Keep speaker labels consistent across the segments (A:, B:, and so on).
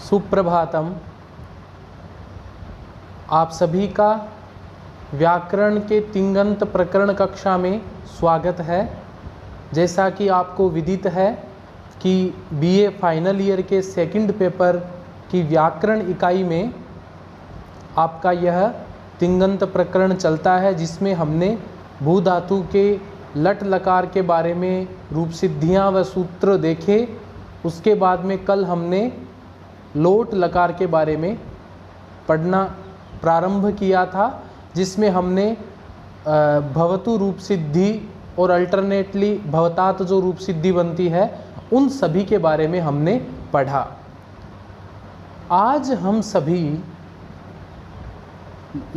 A: सुप्रभातम। आप सभी का व्याकरण के तिङन्त प्रकरण कक्षा में स्वागत है। जैसा कि आपको विदित है कि बीए फाइनल ईयर के सेकंड पेपर की व्याकरण इकाई में आपका यह तिङन्त प्रकरण चलता है, जिसमें हमने भू धातु के लट लकार के बारे में रूप सिद्धियाँ व सूत्र देखे। उसके बाद में कल हमने लोट लकार के बारे में पढ़ना प्रारंभ किया था, जिसमें हमने भवतु रूप सिद्धि और अल्टरनेटली भवतात जो रूप सिद्धि बनती है उन सभी के बारे में हमने पढ़ा। आज हम सभी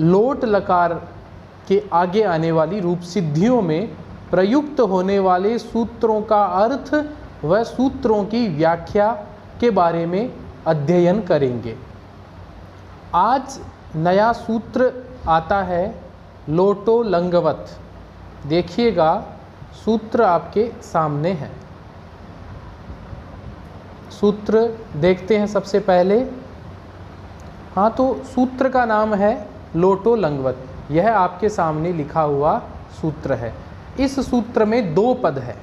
A: लोट लकार के आगे आने वाली रूप सिद्धियों में प्रयुक्त होने वाले सूत्रों का अर्थ व सूत्रों की व्याख्या के बारे में अध्ययन करेंगे। आज नया सूत्र आता है लोटो लंगवत। देखिएगा, सूत्र आपके सामने है। सूत्र देखते हैं सबसे पहले। हाँ, तो सूत्र का नाम है लोटो लंगवत। यह आपके सामने लिखा हुआ सूत्र है। इस सूत्र में दो पद है।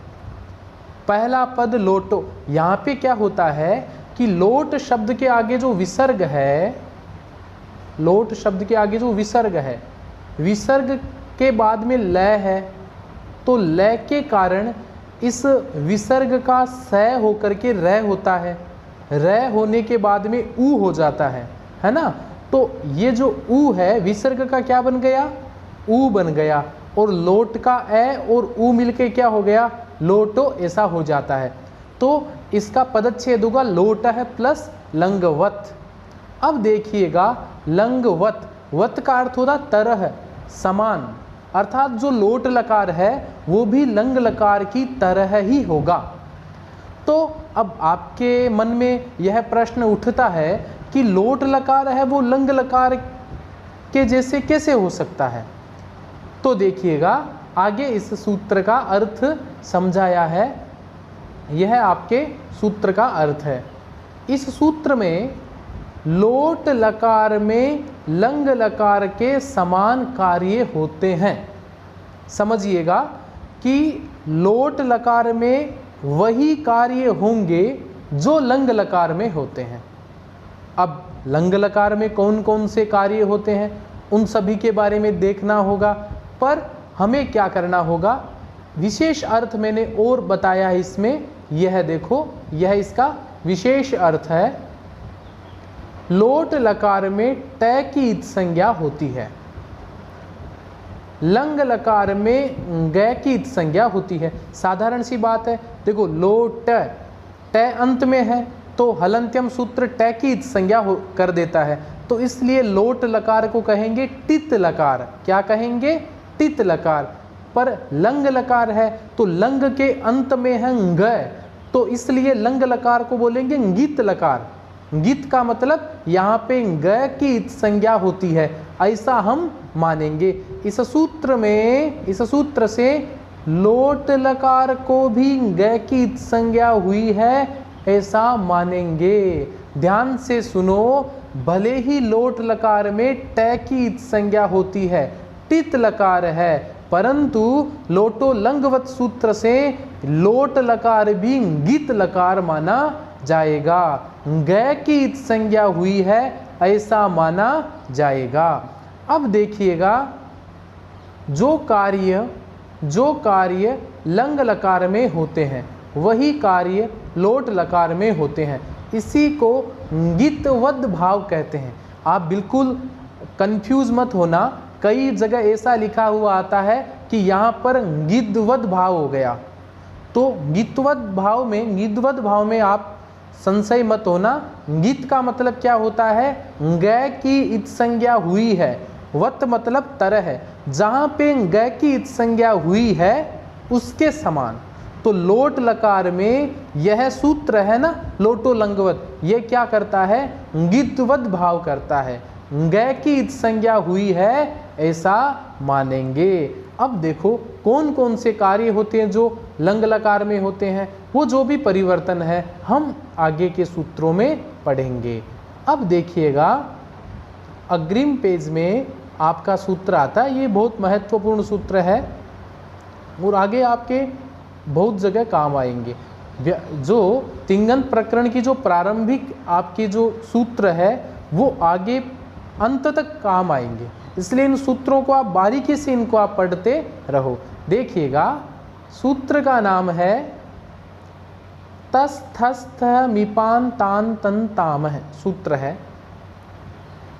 A: पहला पद लोटो। यहाँ पे क्या होता है कि लोट शब्द के आगे जो विसर्ग है, लोट शब्द के आगे जो विसर्ग है, विसर्ग के बाद में लय है, तो लय के कारण इस विसर्ग का सय होकर के र होता है। र होने के बाद में ऊ हो जाता है ना। तो ये जो ऊ है विसर्ग का क्या बन गया? ऊ बन गया। और लोट का ए और ऊ मिलके क्या हो गया? लोटो, ऐसा हो जाता है। तो इसका पदच्छेद होगा लोट है प्लस लंगवत। अब देखिएगा, लंगवत, वत का अर्थ होता तरह, समान, अर्थात जो लोट लकार है वो भी लंग लकार की तरह ही होगा। तो अब आपके मन में यह प्रश्न उठता है कि लोट लकार है वो लंग लकार के जैसे कैसे हो सकता है? तो देखिएगा, आगे इस सूत्र का अर्थ समझाया है। यह आपके सूत्र का अर्थ है। इस सूत्र में लोट लकार में लंग लकार के समान कार्य होते हैं। समझिएगा कि लोट लकार में वही कार्य होंगे जो लंग लकार में होते हैं। अब लंग लकार में कौन कौन से कार्य होते हैं उन सभी के बारे में देखना होगा, पर हमें क्या करना होगा, विशेष अर्थ मैंने और बताया है इसमें। यह देखो, यह इसका विशेष अर्थ है। लोट लकार में ट की इत संज्ञा होती है, लंग लकार में ग की इत संज्ञा होती है। साधारण सी बात है। देखो, लोट ट अंत में है तो हलंत्यम सूत्र ट की इत संज्ञा कर देता है। तो इसलिए लोट लकार को कहेंगे टित लकार। क्या कहेंगे? टित लकार। पर लंग लकार है तो लंग के अंत में है ग, तो इसलिए लंग लकार को बोलेंगे गित लकार। गित का मतलब यहाँ पे ग की इत संज्ञा होती है, ऐसा हम मानेंगे। इस सूत्र में, इस सूत्र से लोट लकार को भी ग की इत संज्ञा हुई है, ऐसा मानेंगे। ध्यान से सुनो, भले ही लोट लकार में ट की इत संज्ञा होती है, टित लकार है, परंतु लोटो लंगवत सूत्र से लोट लकार भी गित लकार माना जाएगा। ग की इत संज्ञा हुई है, ऐसा माना जाएगा। अब देखिएगा, जो कार्य लंग लकार में होते हैं वही कार्य लोट लकार में होते हैं। इसी को गितवद भाव कहते हैं। आप बिल्कुल कंफ्यूज मत होना। कई जगह ऐसा लिखा हुआ आता है कि यहाँ पर गिद्वद भाव हो गया, तो गितवद भाव में आप संशय मत होना। गित का मतलब क्या होता है? ग की इत संज्ञा हुई है, वत मतलब तरह है। जहाँ पे ग की इत संज्ञा हुई है उसके समान। तो लोट लकार में यह सूत्र है ना, लोटो लंगवत, यह क्या करता है? गितवद भाव करता है। ग की इत संज्ञा हुई है, ऐसा मानेंगे। अब देखो, कौन कौन से कार्य होते हैं जो लंग लकार में होते हैं, वो जो भी परिवर्तन है हम आगे के सूत्रों में पढ़ेंगे। अब देखिएगा अग्रिम पेज में आपका सूत्र आता है, ये बहुत महत्वपूर्ण सूत्र है और आगे आपके बहुत जगह काम आएंगे। जो तिंगंत प्रकरण की जो प्रारंभिक आपके जो सूत्र है वो आगे अंत तक काम आएंगे, इसलिए इन सूत्रों को आप बारीकी से इनको आप पढ़ते रहो। देखिएगा सूत्र का नाम है तस थस थ मिपान तान तन ताम है, सूत्र है।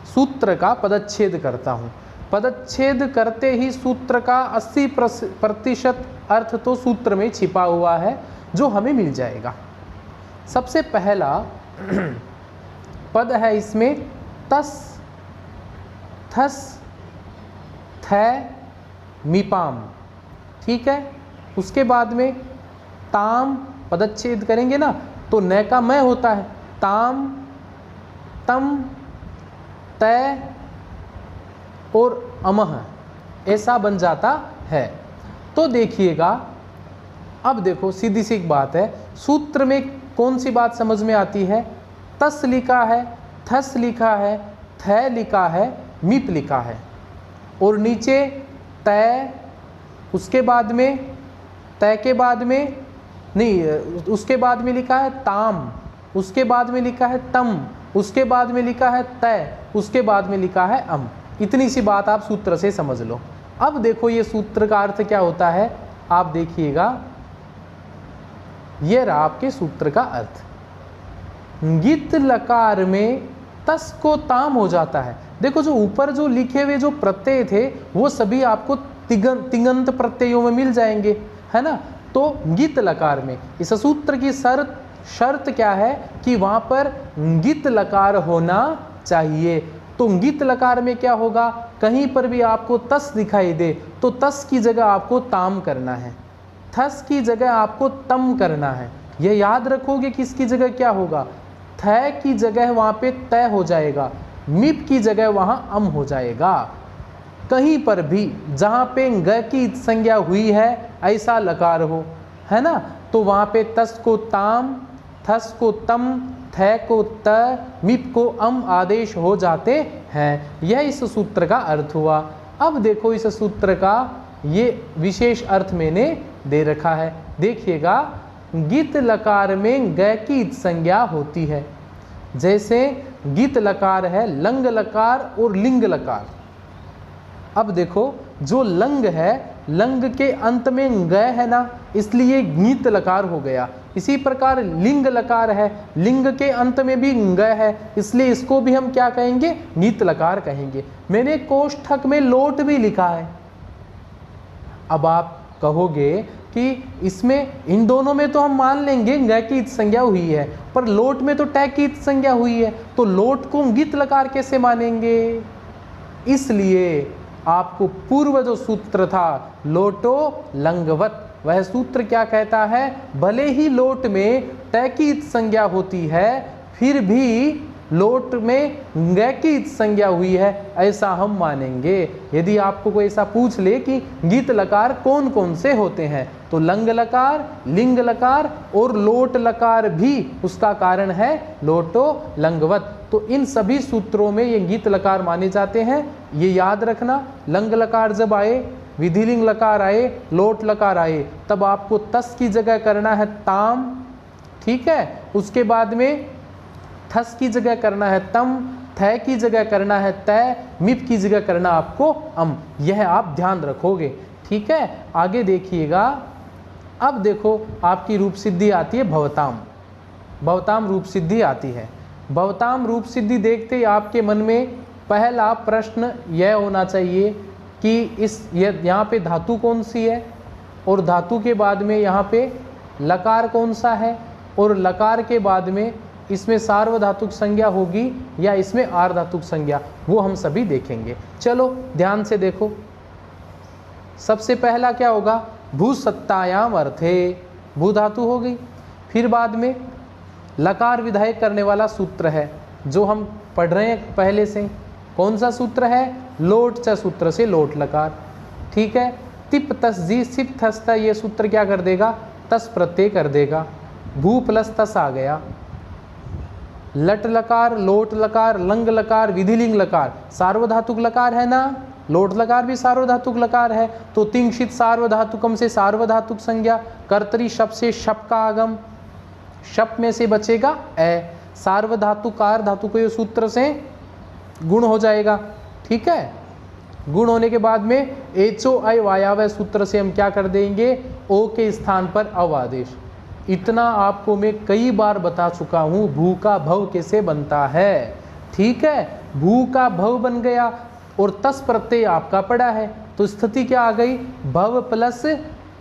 A: सूत्र का पदच्छेद करता हूँ। पदच्छेद करते ही सूत्र का 80% अर्थ तो सूत्र में छिपा हुआ है जो हमें मिल जाएगा। सबसे पहला पद है इसमें तस थस थ मिपाम, ठीक है। उसके बाद में ताम पदच्छेद करेंगे ना तो न का मैं होता है, ताम तम तय और अमह ऐसा बन जाता है। तो देखिएगा अब देखो सीधी सी एक बात है, सूत्र में कौन सी बात समझ में आती है, तस लिखा है, थस लिखा है, थ लिखा है, मिप लिखा है और नीचे तय, उसके बाद में तय के बाद में नहीं, उसके बाद में लिखा है ताम, उसके बाद में लिखा है तम, उसके बाद में लिखा है तय, उसके बाद में लिखा है अम। इतनी सी बात आप सूत्र से समझ लो। अब देखो ये सूत्र का अर्थ क्या होता है, आप देखिएगा ये रहा आपके सूत्र का अर्थ। गित लकार में तस को ताम हो जाता है। देखो जो ऊपर जो लिखे हुए जो प्रत्यय थे वो सभी आपको तिङन्त प्रत्ययों में मिल जाएंगे, है ना। तो गित लकार में इस सूत्र की शर्त क्या है कि वहां पर गित लकार होना चाहिए। तो गित लकार में क्या होगा, कहीं पर भी आपको तस दिखाई दे तो तस की जगह आपको ताम करना है, थस की जगह आपको तम करना है। यह याद रखोगे कि इसकी जगह क्या होगा, थ की जगह वहां पे तय हो जाएगा, मिप की जगह वहां अम हो जाएगा। कहीं पर भी जहां पे ग की संज्ञा हुई है ऐसा लकार हो, है ना, तो वहां पे तस को ताम, थस को तम, थ को त, मिप को अम आदेश हो जाते हैं। यह इस सूत्र का अर्थ हुआ। अब देखो इस सूत्र का ये विशेष अर्थ मैंने दे रखा है। देखिएगा गित लकार में ग की संज्ञा होती है, जैसे गित लकार है लंग लकार और लिंग लकार। अब देखो जो लंग है, लंग के अंत में ग है ना, इसलिए गीत लकार हो गया। इसी प्रकार लिंग लकार है, लिंग के अंत में भी ग है, इसलिए इसको भी हम क्या कहेंगे, गीत लकार कहेंगे। मैंने कोष्ठक में लोट भी लिखा है। अब आप कहोगे कि इसमें इन दोनों में तो हम मान लेंगे ग की संज्ञा हुई है, पर लोट में तो टै की संज्ञा हुई है, तो लोट को गीत लकार कैसे मानेंगे। इसलिए आपको पूर्व जो सूत्र था लोटो लंगवत, वह सूत्र क्या कहता है, भले ही लोट में तय की संज्ञा होती है फिर भी लोट में ग की संज्ञा हुई है ऐसा हम मानेंगे। यदि आपको कोई ऐसा पूछ ले कि गीत लकार कौन कौन से होते हैं, तो लंग लकार, लिंग लकार और लोट लकार भी उसका कारण है लोटो लंगवत। तो इन सभी सूत्रों में ये गीत लकार माने जाते हैं। ये याद रखना, लंग लकार जब आए, विधिलिंग लकार आए, लोट लकार आए, तब आपको तस की जगह करना है ताम, ठीक है। उसके बाद में थस की जगह करना है तम, थ की जगह करना है तय, मिप की जगह करना आपको अम। यह आप ध्यान रखोगे, ठीक है। आगे देखिएगा, अब देखो आपकी रूप सिद्धि आती है भवताम। भवताम रूप सिद्धि आती है। भवताम रूप सिद्धि देखते ही आपके मन में पहला प्रश्न यह होना चाहिए कि यहाँ पे धातु कौन सी है और धातु के बाद में यहाँ पे लकार कौन सा है और लकार के बाद में इसमें सार्वधातुक संज्ञा होगी या इसमें आर्धातुक संज्ञा, वो हम सभी देखेंगे। चलो ध्यान से देखो। सबसे पहला क्या होगा, भूसत्तायाम अर्थे, भू धातु हो गई। फिर बाद में लकार विधायक करने वाला सूत्र है जो हम पढ़ रहे हैं पहले से। कौन सा सूत्र है, लोट च सूत्र से लोट लकार, ठीक है। तिप तस जी सिप थस्ता, ये सूत्र क्या कर देगा, तस प्रत्यय कर देगा। भू प्लस तस आ गया, लट लकार, लोट लकार, लंग लकार, विधिलिंग लकार सार्वधातुक लकार है ना, लोट लकार भी सार्वधातुक लकार है। तो तिंशित सार्वधातुकम से सार्वधातुक संज्ञा, कर्तरी शप से शप का आगम, शप में से बचेगा ए, सार्वधातुकार धातु के सूत्र से गुण हो जाएगा। ठीक है, गुण होने के बाद में एचो अय वायावय सूत्र से हम क्या कर देंगे, ओ के स्थान पर अव आदेश। इतना आपको मैं कई बार बता चुका हूं भू का भव कैसे बनता है। ठीक है, भू का भव बन गया और तस प्रत्यय आपका पड़ा है, तो स्थिति क्या आ गई, भव प्लस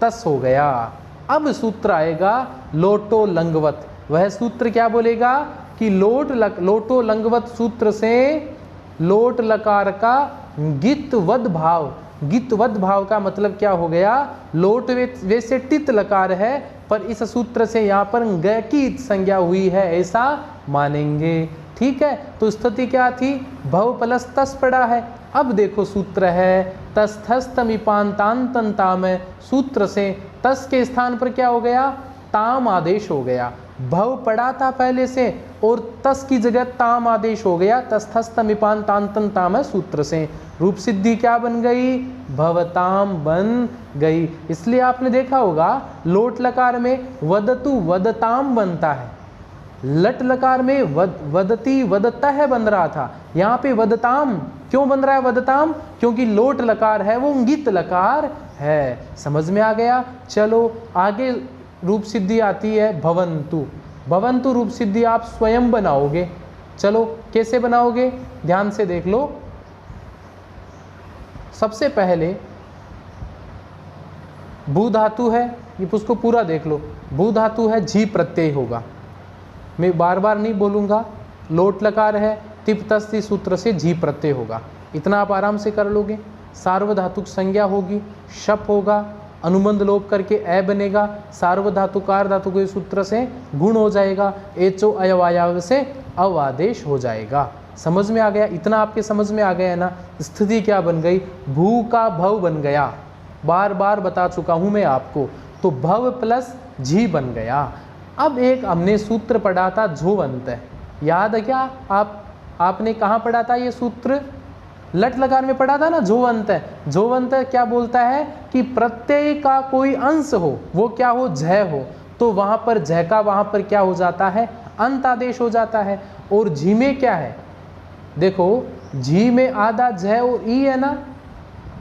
A: तस हो गया। अब सूत्र आएगा लोटो लंगवत। वह सूत्र क्या बोलेगा कि लोटो लंगवत सूत्र से लोट लकार का गितवद भाव, गितवद भाव का मतलब क्या हो गया, लोट वैसे टित लकार है पर इस सूत्र से यहाँ पर ग की संज्ञा हुई है ऐसा मानेंगे। ठीक है, तो स्थिति क्या थी, भव प्लस तस पड़ा है। अब देखो सूत्र है तस्थस्तमिपांतांतंताम, सूत्र से तस के स्थान पर क्या हो गया, ताम आदेश हो गया। भव पड़ा था पहले से और तस की जगह ताम आदेश हो गया, तस्थस्तमिपांतांतंताम सूत्र से। रूप सिद्धि क्या बन गई, भवताम बन गई। इसलिए आपने देखा होगा लोट लकार में वदतु वदताम बनता है, लट लकार में वदती वदतः बन रहा था, यहाँ पे वदताम क्यों बन रहा है, वदताम क्योंकि लोट लकार है वो गित लकार है। समझ में आ गया। चलो आगे रूप सिद्धि आती है भवंतु। भवंतु रूप सिद्धि आप स्वयं बनाओगे। चलो कैसे बनाओगे, ध्यान से देख लो। सबसे पहले भू धातु है, ये उसको पूरा देख लो, भू धातु है, झी प्रत्यय होगा, मैं बार बार नहीं बोलूँगा। लोट लकार है, तिप तस्ति सूत्र से झी प्रत्यय होगा, इतना आप आराम से कर लोगे। सार्वधातुक संज्ञा होगी, शप होगा, अनुबंध लोप करके ए बनेगा, सार्वधातुकार धातु के सूत्र से गुण हो जाएगा, एचो अयवायाव से अवादेश हो जाएगा। समझ में आ गया, इतना आपके समझ में आ गया है ना। स्थिति क्या बन गई, भू का भव बन गया, बार बार बता चुका हूं मैं आपको, तो भव प्लस झी बन गया। अब एक हमने सूत्र पढ़ा था झोवंत, याद है क्या आपने कहाँ पढ़ा था ये सूत्र, लट लकार में पढ़ा था ना, झोवंत। झोवंत क्या बोलता है कि प्रत्यय का कोई अंश हो, वो क्या हो, झय हो, तो वहां पर झय का वहां पर क्या हो जाता है, अंत आदेश हो जाता है। और झी में क्या है, देखो झी में आधा झय और ई है ना,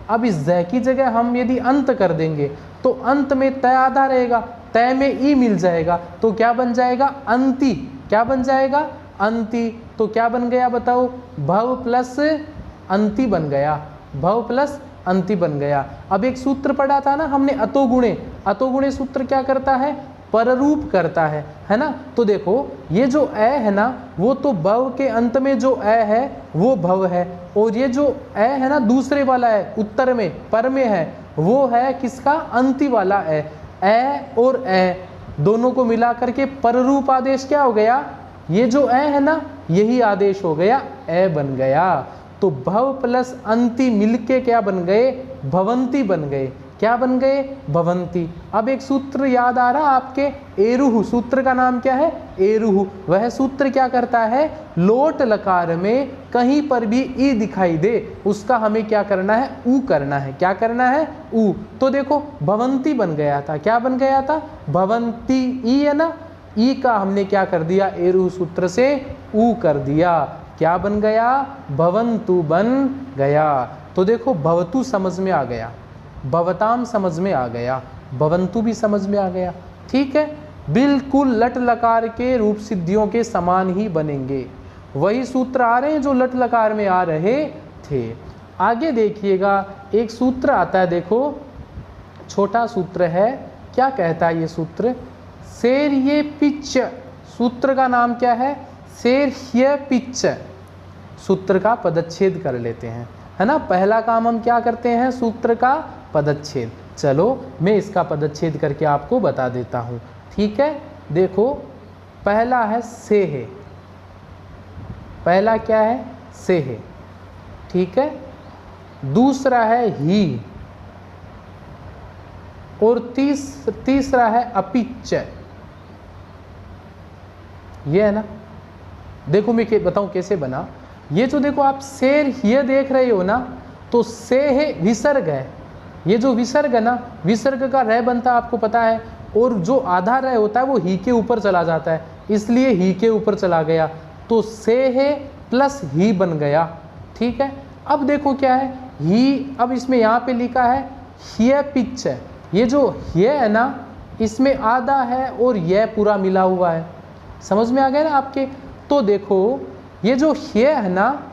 A: अब इस झय की जगह हम यदि अंत कर देंगे तो अंत में तय आधा रहेगा, तय में ई मिल जाएगा, तो क्या बन जाएगा, अंति। क्या बन जाएगा, अंति। तो क्या बन गया बताओ, भव प्लस अंति बन गया, भव प्लस अंति बन गया। अब एक सूत्र पढ़ा था ना हमने अतोगुणे, अतोगुणे सूत्र क्या करता है, पररूप करता है ना। तो देखो ये जो ए है ना, वो तो भव के अंत में जो ए है वो भव है, और ये जो ए है ना दूसरे वाला है, उत्तर में पर में है, वो है किसका, अंति वाला ए और ए दोनों को मिला करके पररूप आदेश क्या हो गया, ये जो ए है ना यही आदेश हो गया, ए बन गया। तो भव प्लस अंति मिलके क्या बन गए, भवंती बन गए। क्या बन गए, भवंती। अब एक सूत्र याद आ रहा आपके, एरुहु, सूत्र का नाम क्या है, एरुहु। वह सूत्र क्या करता है, लोट लकार में कहीं पर भी ई दिखाई दे उसका हमें क्या करना है, ऊ करना है। क्या करना है, ऊ। तो देखो भवंती बन गया था, क्या बन गया था, भवंती। ई है ना, ई का हमने क्या कर दिया, एरुहु सूत्र से ऊ कर दिया, क्या बन गया, भवंतु बन गया। तो देखो भवतु समझ में आ गया, भवताम समझ में आ गया, भवंतु भी समझ में आ गया। ठीक है, बिल्कुल लट लकार के रूप सिद्धियों के समान ही बनेंगे, वही सूत्र आ रहे हैं जो लट लकार में आ रहे थे। आगे देखिएगा एक सूत्र आता है, देखो छोटा सूत्र है, क्या कहता है ये सूत्र, शेर ये पिच। सूत्र का नाम क्या है, शेर ये पिच। सूत्र का पदच्छेद कर लेते हैं, है ना। पहला काम हम क्या करते हैं, सूत्र का पदच्छेद। चलो मैं इसका पदच्छेद करके आपको बता देता हूँ। ठीक है, देखो पहला है से है, पहला क्या है, से है। ठीक है, दूसरा है ही, और तीसरा है अपिच। ये है ना, देखो मैं बताऊं कैसे बना। ये जो देखो आप शेर ये देख रहे हो ना, तो से है विसर्ग है। ये जो विसर्ग है ना, विसर्ग का रह बनता आपको पता है, और जो आधा रह होता है वो ही के ऊपर चला जाता है, इसलिए ही के ऊपर चला गया, तो से है प्लस ही बन गया। ठीक है, अब देखो क्या है ही, अब इसमें यहाँ पे लिखा है ये पिच है। ये जो ये है ना, इसमें आधा है और यह पूरा मिला हुआ है। समझ में आ गया ना आपके। तो देखो ये जो ये है ना,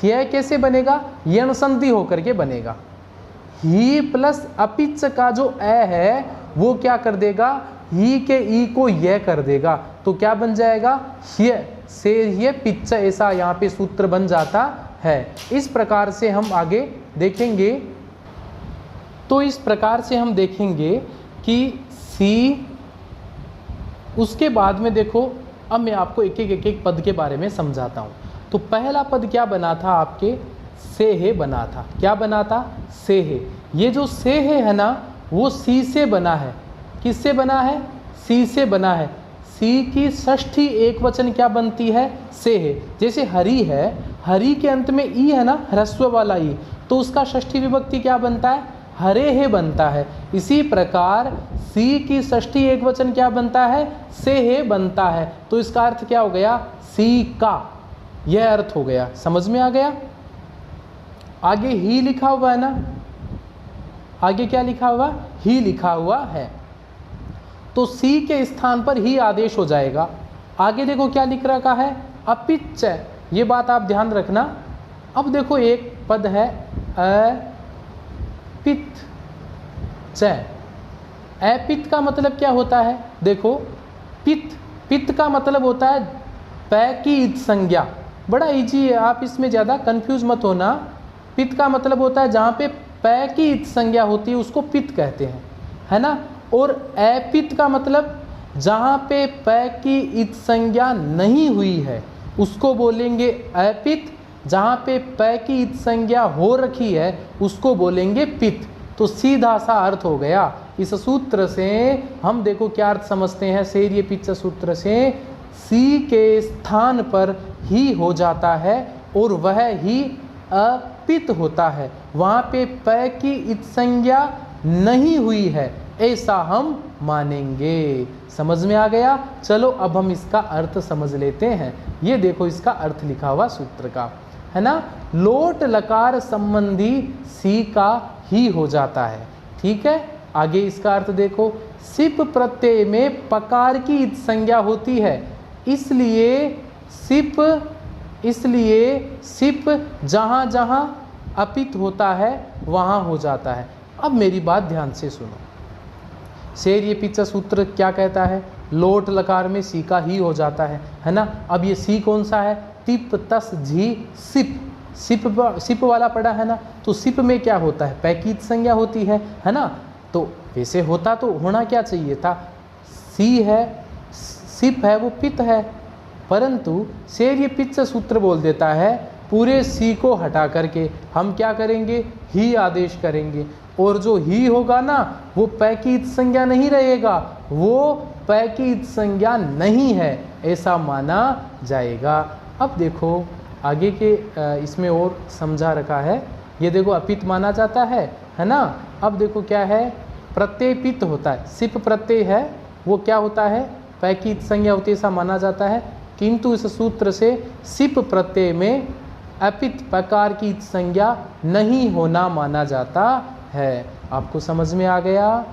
A: ये कैसे बनेगा, यण संधि होकर के बनेगा। ही प्लस अपिच का जो ए है वो क्या कर देगा, ही के ई को यह कर देगा, तो क्या बन जाएगा, ये से ये पिच, ऐसा यहाँ पे सूत्र बन जाता है। इस प्रकार से हम आगे देखेंगे। तो इस प्रकार से हम देखेंगे कि सी, उसके बाद में देखो अब मैं आपको एक एक पद के बारे में समझाता हूँ। तो पहला पद क्या बना था आपके, से है बना था। क्या बना था, से है। ये जो से है ना, वो सी से बना है। किससे बना है, सी से बना है। सी की षष्ठी एक वचन क्या बनती है, से है। जैसे हरि है, हरि के अंत में ई है ना, ह्रस्व वाला ई, तो उसका षष्ठी विभक्ति क्या बनता है, हरे है बनता है। इसी प्रकार सी की षष्ठी एक वचन क्या बनता है, से है बनता है। तो इसका अर्थ क्या हो गया, सी का, यह अर्थ हो गया। समझ में आ गया। आगे ही लिखा हुआ है ना, आगे क्या लिखा हुआ, ही लिखा हुआ है, तो सी के स्थान पर ही आदेश हो जाएगा। आगे देखो क्या लिख रखा है, अपिच, ये बात आप ध्यान रखना। अब देखो एक पद है अपित च। अपित का मतलब क्या होता है, देखो पित्त, पित्त का मतलब होता है पै की इत संज्ञा। बड़ा इजी है, आप इसमें ज़्यादा कंफ्यूज मत होना। पित्त का मतलब होता है जहाँ पे पै की इत संज्ञा होती है उसको पित्त कहते हैं, है ना। और अपित्त का मतलब जहाँ पे पै की इत संज्ञा नहीं हुई है उसको बोलेंगे अपित्त। जहाँ पे पै की इत संज्ञा हो रखी है उसको बोलेंगे पित्त। तो सीधा सा अर्थ हो गया। इस सूत्र से हम देखो क्या अर्थ समझते हैं, सेर्य पिच्च सूत्र से सी के स्थान पर ही हो जाता है और वह ही अपित होता है। वहाँ पे पै की इत संज्ञा नहीं हुई है, ऐसा हम मानेंगे। समझ में आ गया। चलो अब हम इसका अर्थ समझ लेते हैं। ये देखो इसका अर्थ लिखा हुआ सूत्र का, है ना। लोट लकार संबंधी सी का ही हो जाता है। ठीक है, आगे इसका अर्थ देखो, सिप प्रत्यय में पकार की इत संज्ञा होती है, इसलिए सिप जहाँ जहाँ अपित होता है वहाँ हो जाता है। अब मेरी बात ध्यान से सुनो। सेर्य पिच्च सूत्र क्या कहता है, लोट लकार में सी का ही हो जाता है ना। अब ये सी कौन सा है, तिप तस झी सिप, सिप वाला पड़ा है ना। तो सिप में क्या होता है, पै की इत संज्ञा होती है ना। तो वैसे होता तो होना क्या चाहिए था, सी है, सिप है, वो पित्त है, परंतु सेर्य पिच्च सूत्र बोल देता है पूरे सी को हटा करके हम क्या करेंगे, ही आदेश करेंगे। और जो ही होगा ना वो पै की इत संज्ञा नहीं रहेगा, वो पै की इत संज्ञा नहीं है, ऐसा माना जाएगा। अब देखो आगे के इसमें और समझा रखा है। ये देखो अपित माना जाता है ना। अब देखो क्या है, प्रत्यय पित्त होता है, सिप प्रत्यय है वो क्या होता है, पै की इत संज्ञा होती है, ऐसा माना जाता है। किंतु इस सूत्र से सिप प्रत्यय में अपित प्रकार की इत संज्ञा नहीं होना माना जाता है। आपको समझ में आ गया।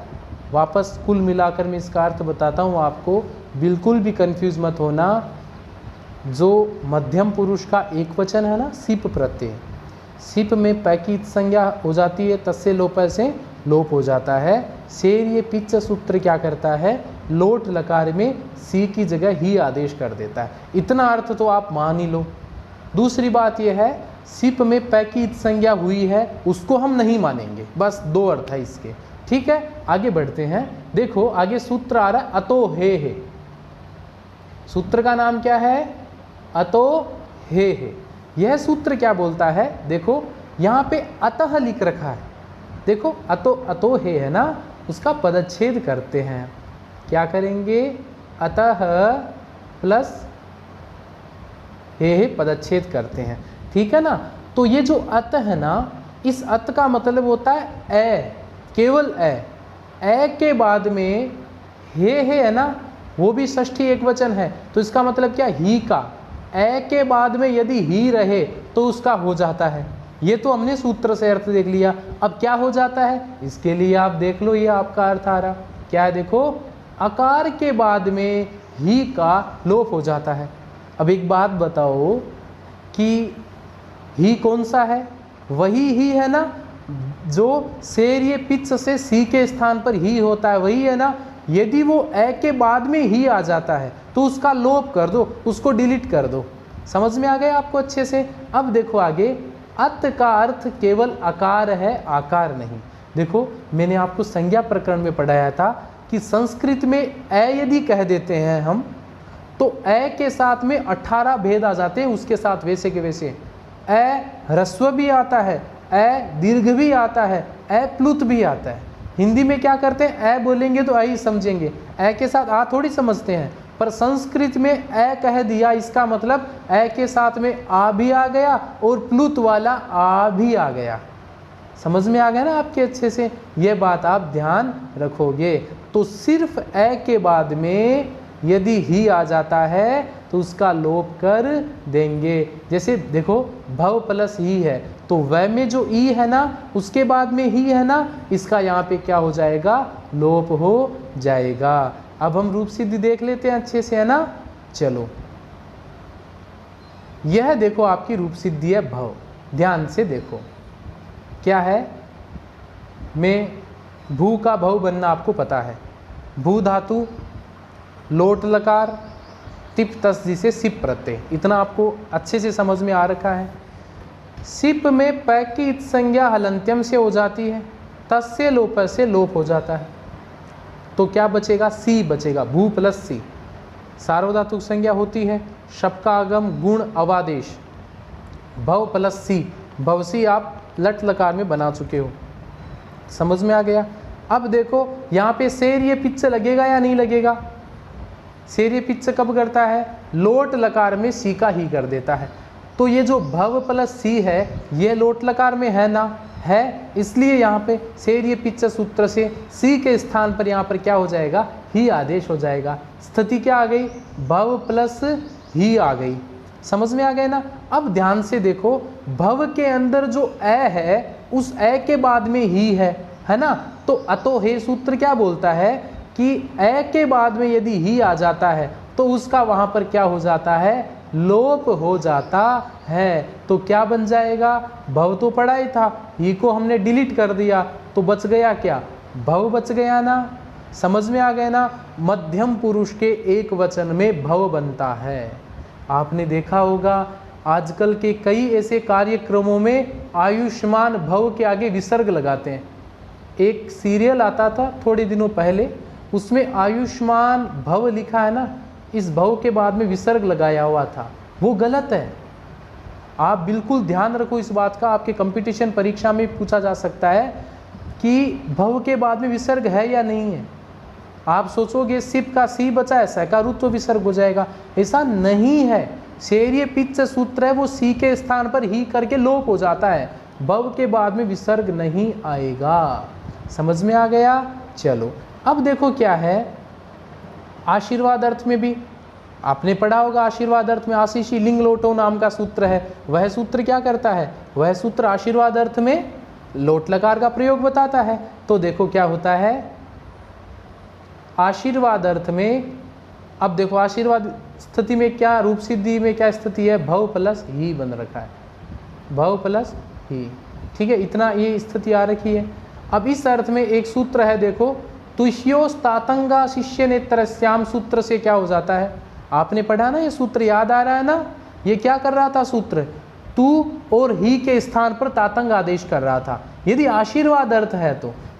A: वापस कुल मिलाकर मैं इसका अर्थ बताता हूँ आपको, बिल्कुल भी कंफ्यूज मत होना। जो मध्यम पुरुष का एक वचन है ना, सिप प्रत्यय, सिप में पै की इत संज्ञा हो जाती है, तस्य लोप से लोप हो जाता है। सेर्य पिच्च सूत्र क्या करता है, लोट लकार में सी की जगह ही आदेश कर देता है। इतना अर्थ तो आप मान ही लो। दूसरी बात यह है, सिप में पै की इत संज्ञा हुई है उसको हम नहीं मानेंगे। बस दो अर्थ है इसके। ठीक है, आगे बढ़ते हैं। देखो आगे सूत्र आ रहा है अतो हे। सूत्र का नाम क्या है, अतो हे। यह सूत्र क्या बोलता है, देखो यहाँ पे अतः लिख रखा है। देखो अतो हे है ना, उसका पदच्छेद करते हैं। क्या करेंगे, अतः प्लस हे पदच्छेद करते हैं, ठीक है ना। तो ये जो अत है ना, इस अत का मतलब होता है ए, केवल ए के बाद में हे है ना, वो भी षष्ठी एक वचन है, तो इसका मतलब क्या, ही का। ए के बाद में यदि ही रहे तो उसका हो जाता है। ये तो हमने सूत्र से अर्थ देख लिया। अब क्या हो जाता है, इसके लिए आप देख लो, ये आपका अर्थ आ रहा क्या है, देखो आकार के बाद में ही का लोप हो जाता है। अब एक बात बताओ कि ही कौन सा है, वही ही है ना जो शेर पिच से सी के स्थान पर ही होता है, वही है ना। यदि वो ए के बाद में ही आ जाता है तो उसका लोप कर दो, उसको डिलीट कर दो। समझ में आ गया आपको अच्छे से। अब देखो आगे, अत का अर्थ केवल आकार है, आकार नहीं। देखो मैंने आपको संज्ञा प्रकरण में पढ़ाया था कि संस्कृत में ए यदि कह देते हैं हम, तो ए के साथ में 18 भेद आ जाते हैं, उसके साथ वैसे के वैसे। ए ह्रस्व भी आता है, ए दीर्घ भी आता है, ए प्लुत भी आता है। हिंदी में क्या करते हैं, ए बोलेंगे तो आई समझेंगे, ए के साथ आ थोड़ी समझते हैं, पर संस्कृत में ए कह दिया, इसका मतलब ए के साथ में आ भी आ गया और प्लुत वाला आ भी आ गया। समझ में आ गया ना आपके अच्छे से, ये बात आप ध्यान रखोगे। तो सिर्फ ए के बाद में यदि ही आ जाता है तो उसका लोप कर देंगे। जैसे देखो भव प्लस ही है, तो वह में जो ई है ना उसके बाद में ही है ना, इसका यहाँ पे क्या हो जाएगा, लोप हो जाएगा। अब हम रूप सिद्धि देख लेते हैं अच्छे से, है ना। चलो यह देखो आपकी रूप सिद्धि है भव, ध्यान से देखो क्या है। में भू का भव बनना आपको पता है, भू धातु, लोट लकार, टिप तस जिसे सिप प्रत्यय, इतना आपको अच्छे से समझ में आ रखा है। सिप में पै की इत संज्ञा हलंत्यम से हो जाती है, तस से लोप से लोप हो जाता है, तो क्या बचेगा, सी बचेगा, भू प्लस सी। सार्वधातुक संज्ञा होती है, शप का आगम गुण अवादेश, भव प्लस सी, भवसी आप लट लकार में बना चुके हो, समझ में आ गया। अब देखो यहाँ पे शेर ये पिच्च लगेगा या नहीं लगेगा, शेर ये पिच्च कब करता है, लोट लकार में सी का ही कर देता है। तो ये जो भव प्लस सी है ये लोट लकार में है ना, है, इसलिए यहाँ पे शेर ये पिच्च सूत्र से सी के स्थान पर यहाँ पर क्या हो जाएगा, ही आदेश हो जाएगा। स्थिति क्या आ गई, भव प्लस ही आ गई, समझ में आ गए ना। अब ध्यान से देखो, भव के अंदर जो ए है उस ए के बाद में ही है ना। तो अतो हे सूत्र क्या बोलता है कि ए के बाद में यदि ही आ जाता है तो उसका वहां पर क्या हो जाता है, लोप हो जाता है। तो क्या बन जाएगा, भव तो पड़ा ही था, ही को हमने डिलीट कर दिया, तो बच गया क्या, भव बच गया ना। समझ में आ गया ना। मध्यम पुरुष के एक वचन में भव बनता है। आपने देखा होगा आजकल के कई ऐसे कार्यक्रमों में आयुष्मान भव के आगे विसर्ग लगाते हैं। एक सीरियल आता था थोड़े दिनों पहले, उसमें आयुष्मान भव लिखा है ना, इस भव के बाद में विसर्ग लगाया हुआ था, वो गलत है। आप बिल्कुल ध्यान रखो इस बात का, आपके कंपटीशन परीक्षा में पूछा जा सकता है कि भव के बाद में विसर्ग है या नहीं है। आप सोचोगे सिप का सी बचा है, सकारुत्व विसर्ग हो जाएगा, ऐसा नहीं है। शेरिय पिच्च सूत्र है, वो सी के स्थान पर ही करके लोप हो जाता है, भव के बाद में विसर्ग नहीं आएगा। समझ में आ गया। चलो अब देखो क्या है, आशीर्वाद अर्थ में भी आपने पढ़ा होगा, आशीर्वाद अर्थ में आशीषी लिंग लोटो नाम का सूत्र है। वह सूत्र क्या करता है, वह सूत्र आशीर्वाद अर्थ में लोट लकार का प्रयोग बताता है। तो देखो क्या होता है आशीर्वाद अर्थ में। अब देखो आशीर्वाद स्थिति में क्या, रूप सिद्धि में क्या स्थिति है, भव प्लस ही बन रखा है, भव प्लस ही, ठीक है, इतना ये स्थिति आ रखी है। अब इस अर्थ में एक सूत्र है, देखो तुष्योस्तातंगा शिष्य नेत्रस्याम सूत्र से क्या हो जाता है, आपने पढ़ा ना, ये सूत्र याद आ रहा है ना। ये क्या कर रहा था सूत्र, तू और ही के स्थान पर तातंग आदेश कर रहा था। यदि आशीर्वाद अर्थ है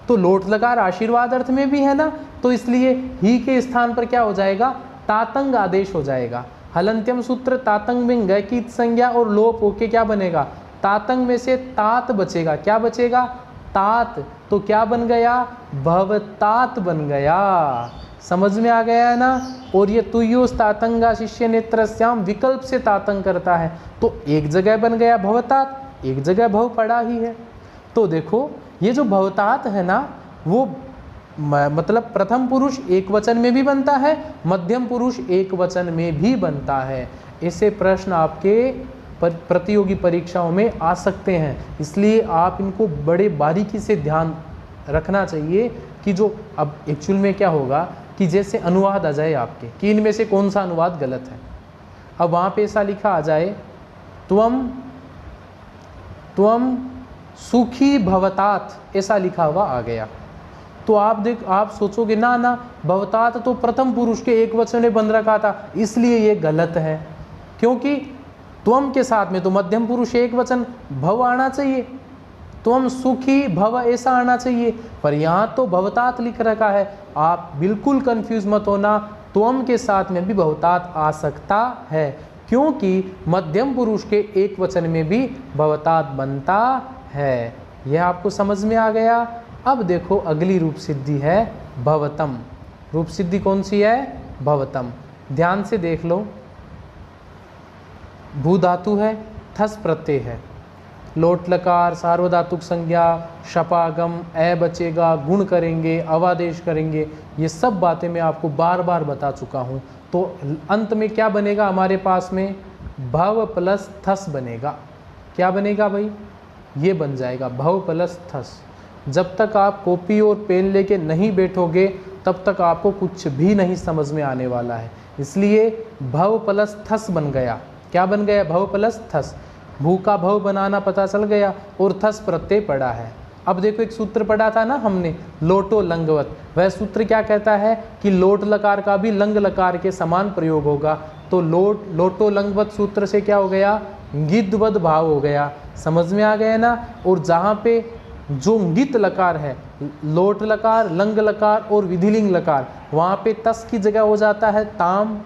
A: तो लोट लकार आशीर्वाद अर्थ में भी है ना, तो इसलिए ही के स्थान पर क्या हो जाएगा, तातंग आदेश हो जाएगा। हलंत्यम सूत्र तातंग में ग की संज्ञा और लोप होके क्या बनेगा, तातंग में से तात बचेगा, क्या बचेगा, तात, तो क्या बन गया, भवतात बन गया। समझ में आ गया है ना। और ये तुयोस तातंगा शिष्य नेत्रस्याम विकल्प से तातंग करता है, तो एक जगह बन गया भवतात, एक जगह भव पड़ा ही है। तो देखो ये जो भवतात है ना, वो मतलब प्रथम पुरुष एक वचन में भी बनता है, मध्यम पुरुष एक वचन में भी बनता है। ऐसे प्रश्न आपके प्रतियोगी परीक्षाओं में आ सकते हैं, इसलिए आप इनको बड़े बारीकी से ध्यान रखना चाहिए कि जो अब एक्चुअल में क्या होगा कि जैसे अनुवाद आ जाए आपके कि इनमें से कौन सा अनुवाद गलत है। अब वहाँ पे ऐसा लिखा आ जाए त्वम सुखी भवतात, ऐसा लिखा हुआ आ गया, तो आप सोचोगे ना ना भवतात तो प्रथम पुरुष के एक वचन में बन रखा था, इसलिए ये गलत है, क्योंकि त्वम के साथ में तो मध्यम पुरुष एक वचन भव आना चाहिए, त्वम सुखी भव ऐसा आना चाहिए, पर यहाँ तो भवतात लिख रखा है। आप बिल्कुल कंफ्यूज मत होना, त्वम के साथ में भी भवतात आ सकता है, क्योंकि मध्यम पुरुष के एक वचन में भी भवतात बनता है। यह आपको समझ में आ गया। अब देखो अगली रूप सिद्धि है भवतम। रूप सिद्धि कौन सी है? भवतम। ध्यान से देख लो, भू धातु है, थस प्रत्यय है, लोट लकार, सार्वधातुक संज्ञा, शपागम, ए बचेगा, गुण करेंगे, अवादेश करेंगे, ये सब बातें मैं आपको बार बार बता चुका हूँ। तो अंत में क्या बनेगा हमारे पास में? भव प्लस थस बनेगा। क्या बनेगा भाई? ये बन जाएगा भव प्लस थस। जब तक आप कॉपी और पेन लेके नहीं बैठोगे तब तक आपको कुछ भी नहीं समझ में आने वाला है, इसलिए भव प्लस थस बन गया। क्या बन गया? भव प्लस थस। भू का भव बनाना पता चल गया और थस प्रत्यय पड़ा है। अब देखो एक सूत्र पढ़ा था ना हमने, लोटो लंगवत, वह सूत्र क्या कहता है कि लोट लकार का भी लंग लकार के समान प्रयोग होगा। तो लोटो लंगवत सूत्र से क्या हो गया? गिद्धवद भाव हो गया। समझ में आ गया ना। और जहाँ पे जो गित लकार है, लोट लकार, लंग लकार और विधिलिंग लकार, वहाँ पे तस की जगह हो जाता है ताम,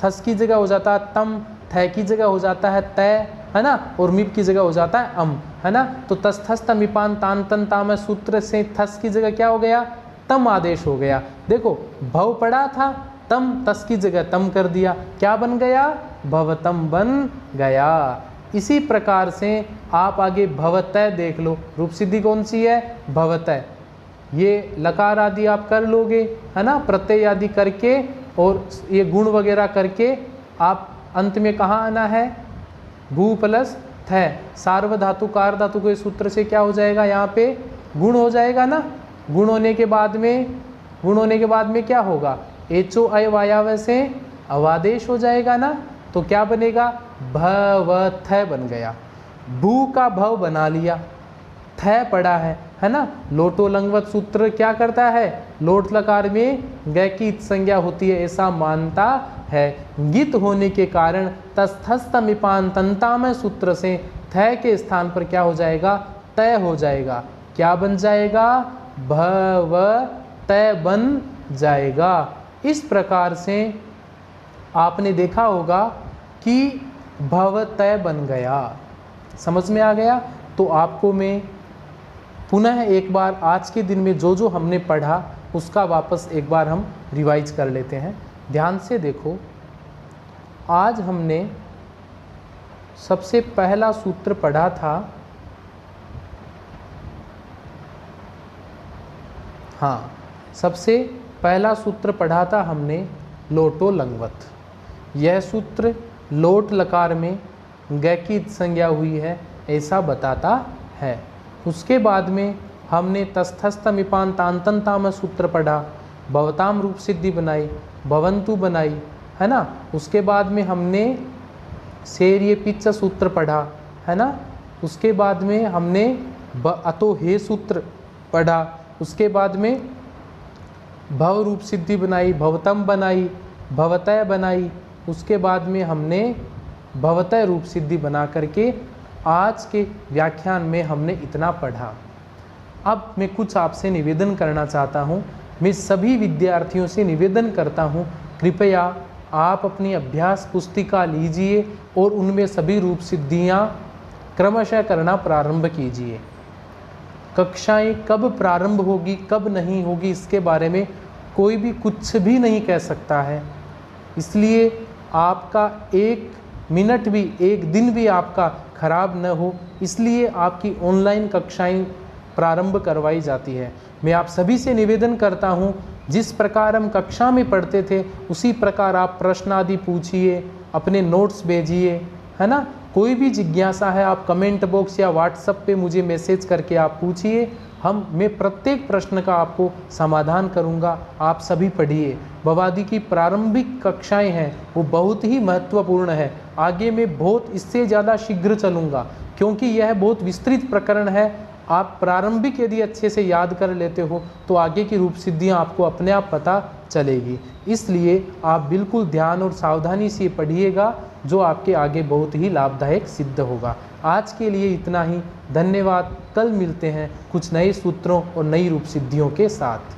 A: थस की जगह हो जाता है तम, थ की जगह हो जाता है तय, है ना, और मिप की जगह हो जाता है अम, है ना। तो तस थस तमिपान तान तन ताम सूत्र से थस की जगह क्या हो गया? तम आदेश हो गया। देखो भव पड़ा था, तम तस की जगह तम कर दिया, क्या बन गया? भवतम बन गया। इसी प्रकार से आप आगे भवतय देख लो। रूप सिद्धि कौन सी है? भवतय। ये लकार आदि आप कर लोगे, है ना, प्रत्यय आदि करके और ये गुण वगैरह करके आप अंत में कहाँ आना है? भू प्लस थ। सार्वधातु कार धातु के सूत्र से क्या हो जाएगा? यहाँ पे गुण हो जाएगा ना। गुण होने के बाद में क्या होगा? एचो अय वायाव से अवादेश हो जाएगा ना। तो क्या बनेगा? भवथ बन गया। भू का भव बना लिया, थ पड़ा है ना। लोटो लंगवत सूत्र क्या करता है? लोट लकार में ग की संज्ञा होती है ऐसा मानता है। गित होने के कारण तस्थस तमिपान तंतामय सूत्र से थ के स्थान पर क्या हो जाएगा? तय हो जाएगा। क्या बन जाएगा? भव तय बन जाएगा। इस प्रकार से आपने देखा होगा कि भवतय बन गया। समझ में आ गया? तो आपको मैं पुनः एक बार आज के दिन में जो जो हमने पढ़ा उसका वापस एक बार हम रिवाइज कर लेते हैं। ध्यान से देखो, आज हमने सबसे पहला सूत्र पढ़ा था, हाँ, सबसे पहला सूत्र पढ़ा था हमने लोटो लंगवत। यह सूत्र लोट लकार में ग की संज्ञा हुई है ऐसा बताता है। उसके बाद में हमने तस्थस तमिपान तांतन ताम सूत्र पढ़ा, भवताम रूप सिद्धि बनाई, भवंतु बनाई, है ना। उसके बाद में हमने शेर्य पिच्च सूत्र पढ़ा, है ना। उसके बाद में हमने अतो हे सूत्र पढ़ा। उसके बाद में भव रूप सिद्धि बनाई, भवतम बनाई, भवतय बनाई। उसके बाद में हमने भवतय रूप सिद्धि बना करके आज के व्याख्यान में हमने इतना पढ़ा। अब मैं कुछ आपसे निवेदन करना चाहता हूँ। मैं सभी विद्यार्थियों से निवेदन करता हूँ, कृपया आप अपनी अभ्यास पुस्तिका लीजिए और उनमें सभी रूप सिद्धियाँ क्रमशः करना प्रारंभ कीजिए। कक्षाएं कब प्रारंभ होगी कब नहीं होगी इसके बारे में कोई भी कुछ भी नहीं कह सकता है। इसलिए आपका एक मिनट भी, एक दिन भी आपका खराब न हो, इसलिए आपकी ऑनलाइन कक्षाएं प्रारंभ करवाई जाती है। मैं आप सभी से निवेदन करता हूं, जिस प्रकार हम कक्षा में पढ़ते थे उसी प्रकार आप प्रश्न आदि पूछिए, अपने नोट्स भेजिए, है ना। कोई भी जिज्ञासा है आप कमेंट बॉक्स या व्हाट्सएप पे मुझे मैसेज करके आप पूछिए, मैं प्रत्येक प्रश्न का आपको समाधान करूंगा। आप सभी पढ़िए। भवादी की प्रारंभिक कक्षाएं हैं वो बहुत ही महत्वपूर्ण है। आगे मैं बहुत इससे ज़्यादा शीघ्र चलूँगा, क्योंकि यह बहुत विस्तृत प्रकरण है। आप प्रारंभिक यदि अच्छे से याद कर लेते हो तो आगे की रूप सिद्धियाँ आपको अपने आप पता चलेगी। इसलिए आप बिल्कुल ध्यान और सावधानी से पढ़िएगा, जो आपके आगे बहुत ही लाभदायक सिद्ध होगा। आज के लिए इतना ही। धन्यवाद। कल मिलते हैं कुछ नए सूत्रों और नई रूप सिद्धियों के साथ।